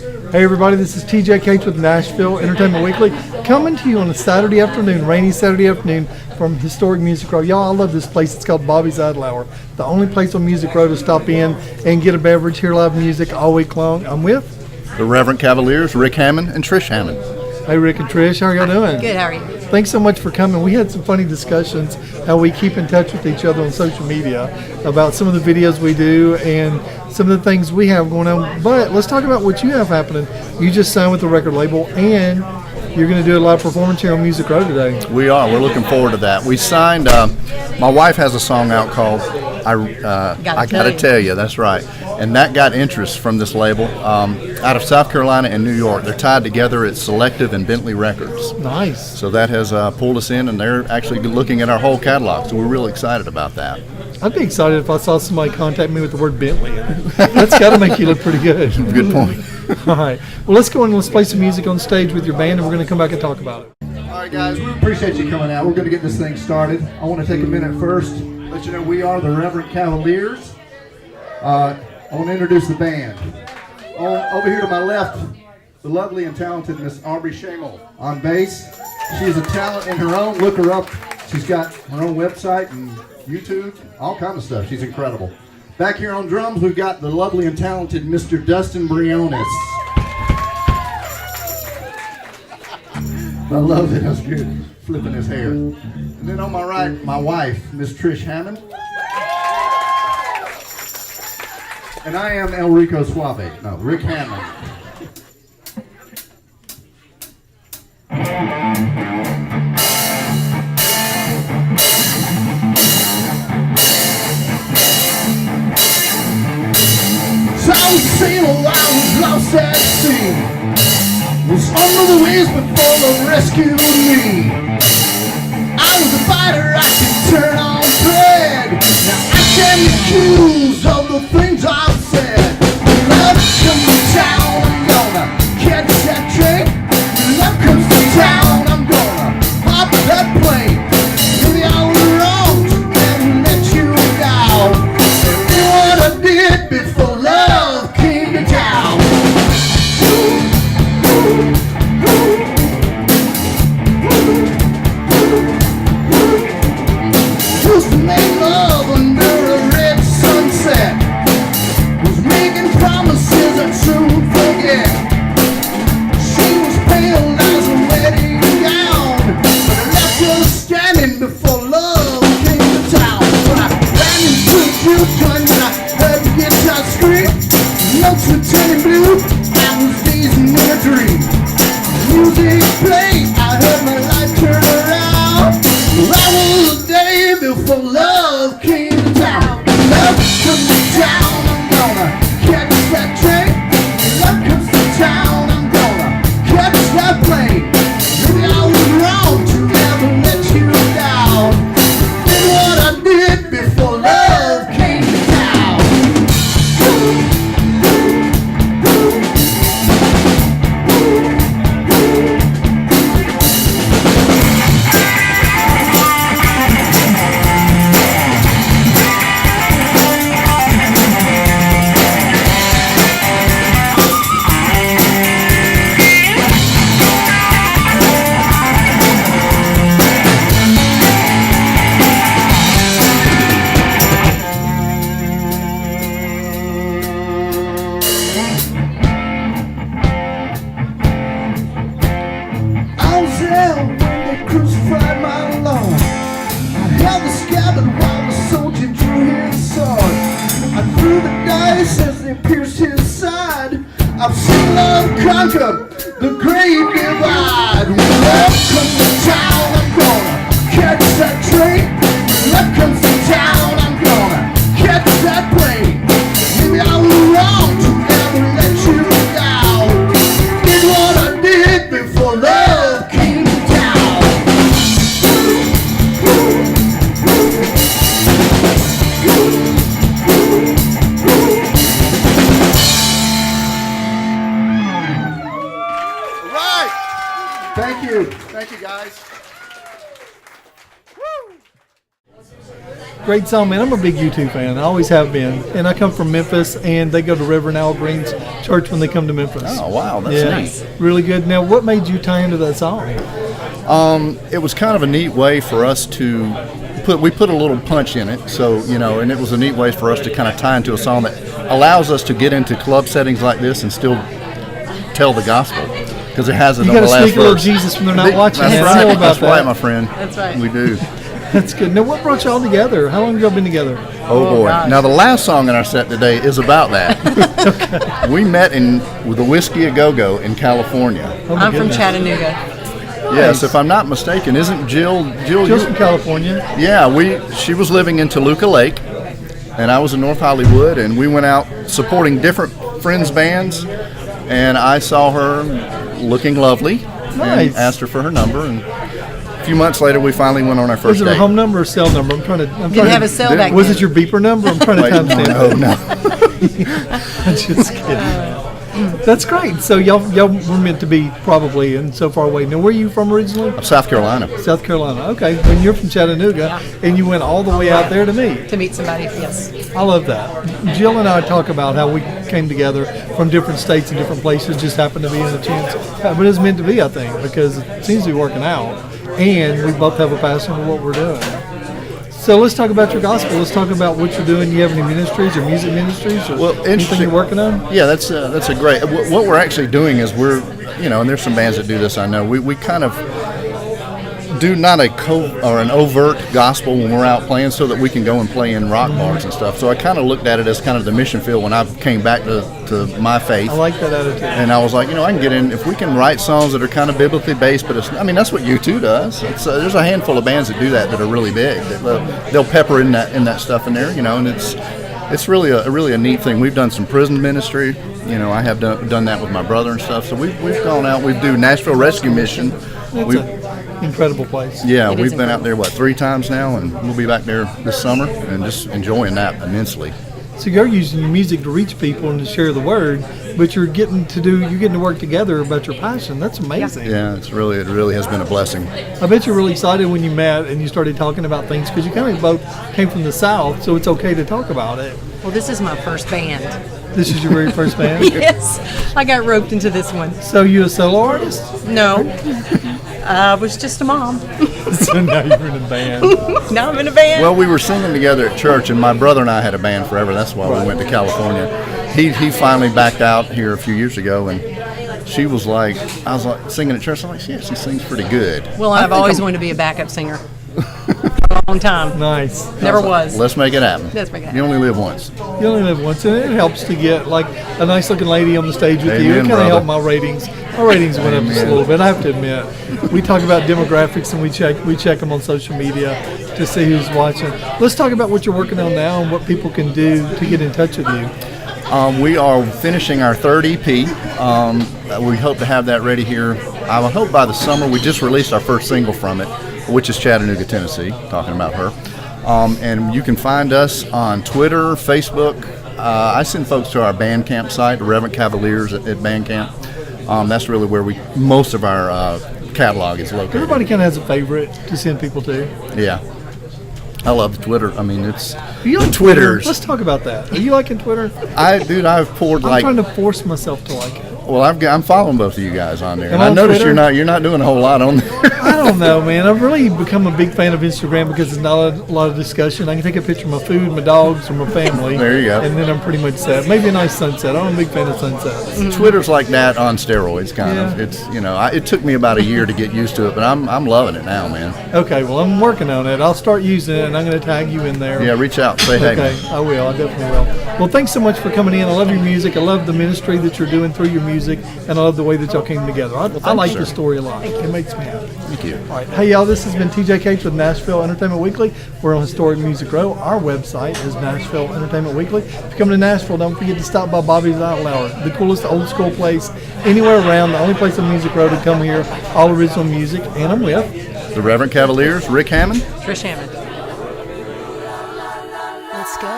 Hey everybody, this is TJ Cates with Nashville Entertainment Weekly, coming to you on a Saturday afternoon, rainy Saturday afternoon from historic Music Row. Y'all, I love this place. It's called Bobby's Idle Hour, the only place on Music Row to stop in and get a beverage, hear live music all week long. I'm with the Reverent Cavaliers, Rick Hammond and Trish Hammond. Hey Rick and Trish, how are y'all doing? Good, how are you? Thanks so much for coming. We had some funny discussions how we keep in touch with each other on social media about some of the videos we do and some of the things we have going on. But let's talk about what you have happening. You just signed with the record label and you're going to do a live performance here on Music Row today. We are. We're looking forward to that. We signed, my wife has a song out called I Gotta Tell You. That's right. And that got interest from this label out of South Carolina and New York. They're tied together at Selective and Bentley Records. Nice. So that has pulled us in, and they're actually looking at our whole catalog. So we're really excited about that. I'd be excited if I saw somebody contact me with the word Bentley in it. That's got to make you look pretty good. Good point. All right. Well, let's go and let's play some music on stage with your band, and we're going to come back and talk about it. All right, guys, we appreciate you coming out. We're going to get this thing started. I want to take a minute first, let you know we are the Reverent Cavaliers. I want to introduce the band. Over here to my left, the lovely and talented Miss Aubrey Shamel on bass. She is a talent in her own. Look her up. She's got her own website and YouTube, all kinds of stuff. She's incredible. Back here on drums, we've got the lovely and talented Mr. Dustin Briones. I love it. That's good. Flipping his hair. And then on my right, my wife, Miss Trish Hammond. And I am El Rico Suave. No, Rick Hammond. So I was single, I was lost at sea. Was under the waves before they rescued me. I was a fighter, I could turn on thread. Now I can accuse of the things I've said. When love comes to town, I'm gonna catch that train. When love comes to town, I'm gonna hop that plane. Maybe I was wrong to never let you down. And do what I did before love came to town. Used to make love under a red sunset. Was making promises I soon forget. She was pale as a wedding gown, but I left her standing before love came to town. When I ran into the juke joint and I heard the guitar scream, notes were turning blue, I was dazing in a dream. Music played, I heard my life turn around. That was the day before love came to town. Love comes to town, I'm gonna catch that train. Love comes to town, I'm gonna catch that plane. Maybe I was wrong to never let you down. Did what I did before love came to town. I was there when they crucified my Lord. I held the scabbard while the soldier drew his sword. I threw the dice as they pierced his side. I've seen love conquer the great divide. When love comes to town, I'm gonna catch that train. When love comes to town, I'm gonna catch that plane. Maybe I was wrong to never let you down. Did what I did before love came to town. All right. Thank you. Thank you, guys. Great song, man. I'm a big U2 fan. I always have been. And I come from Memphis, and they go to Reverend Al Green's church when they come to Memphis. Oh, wow. That's neat. Really good. Now, what made you tie into that song? It was kind of a neat way for us to we put a little punch in it, so, you know, and it was a neat way for us to kind of tie into a song that allows us to get into club settings like this and still tell the gospel, because it has it on the last verse. You got to sneak a little Jesus when they're not watching. That's right. Know about that's that. Right, my friend. That's right. We do. That's good. Now, what brought y'all together? How long have y'all been together? Oh boy. Gosh. Now, the last song in our set today is about that. Okay. We met with the Whiskey A Go-Go in California. I'm from Chattanooga. Yes, if I'm not mistaken, isn't Jill's from California? Yeah, she was living in Toluca Lake, and I was in North Hollywood, and we went out supporting different friends' bands, and I saw her looking lovely, and asked her for her number, and a few months later we finally went on our first date. Was it a home number or cell number? I'm trying to. Didn't have a cell back then. Was it your beeper number? I'm trying to timestamp. No. I'm just kidding. That's great. So y'all were meant to be probably, and so far away. Now, where are you from originally? South Carolina. South Carolina. Okay. When you're from Chattanooga, and you went all the way out there to meet. To meet somebody, yes. I love that. Jill and I talk about how we came together from different states and different places, just happened to be in a chance. But it's meant to be, I think, because it seems to be working out. And we both have a passion for what we're doing. So let's talk about your gospel. Let's talk about what you're doing. Do you have any ministries or music ministries or anything you're working on? Yeah, that's a great. What we're actually doing is and there's some bands that do this. I know we kind of do not an overt gospel when we're out playing, so that we can go and play in rock bars and stuff. So I kind of looked at it as kind of the mission field when I came back to my faith. I like that attitude. And I was like, I can get in if we can write songs that are kind of biblically based. But that's what U2 does. There's a handful of bands that do that are really big. They'll pepper in that stuff in there, and it's really a neat thing. We've done some prison ministry. I have done that with my brother and stuff. So we've gone out. We do Nashville Rescue Mission. Incredible place. Yeah, we've been out there 3 times now, and we'll be back there this summer and just enjoying that immensely. So you're using your music to reach people and to share the word, but you're getting to work together about your passion. That's amazing. Yeah, it really has been a blessing. I bet you're really excited when you met and you started talking about things, because you kind of both came from the South, so it's okay to talk about it. Well, this is my first band. This is your very first band? Yes, I got roped into this one. So you a solo artist? No. I was just a mom. So now you're in a band. Now I'm in a band. Well, we were singing together at church, and my brother and I had a band forever. That's why we went to California. He finally backed out here a few years ago, and I was like singing at church. I'm like, yeah, she sings pretty good. Well, I've always wanted to be a backup singer. For a long time. Nice. Never was. Let's make it happen. Let's make it happen. You only live once. You only live once, and it helps to get like a nice looking lady on the stage with you. It kind of helped my ratings. My ratings went up just a little bit. I have to admit. We talk about demographics, and we check them on social media to see who's watching. Let's talk about what you're working on now and what people can do to get in touch with you. We are finishing our third EP. We hope to have that ready here. I hope by the summer. We just released our first single from it, which is Chattanooga, Tennessee, talking about her. And you can find us on Twitter, Facebook. I send folks to our Bandcamp site, The Reverent Cavaliers at Bandcamp. That's really where most of our catalog is located. Everybody kind of has a favorite to send people to. Yeah. I love Twitter. I mean, it's you like Twitter? Let's talk about that. Are you liking Twitter? I've poured I'm trying to force myself to like it. Well, I'm following both of you guys on there, and I noticed Twitter? you're not doing a whole lot on there. I don't know, man. I've really become a big fan of Instagram because there's not a lot of discussion. I can take a picture of my food, my dogs, or my family. There you go. And then I'm pretty much set. Maybe a nice sunset. I'm a big fan of sunsets. Mm-hmm. Twitter's like that on steroids, kind of. It's it took me about a year to get used to it, but I'm loving it now, man. Okay, well I'm working on it. I'll start using it, and I'm going to tag you in there. Yeah, reach out, say hey. Okay, I will. I definitely will. Well, thanks so much for coming in. I love your music. I love the ministry that you're doing through your music, and I love the way that y'all came together. I like the story a lot. It makes me happy. Thank you. All right. Hey, y'all, this has been TJ Cates with Nashville Entertainment Weekly. We're on Historic Music Row. Our website is Nashville Entertainment Weekly. If you come to Nashville, don't forget to stop by Bobby's Idle Hour, the coolest old school place anywhere around, the only place on Music Row to come here, all original music, and I'm with the Reverend Cavaliers, Rick Hammond. Trish Hammond. Let's go.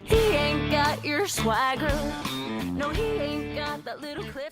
He ain't got your swagger, No, he ain't got that little clip.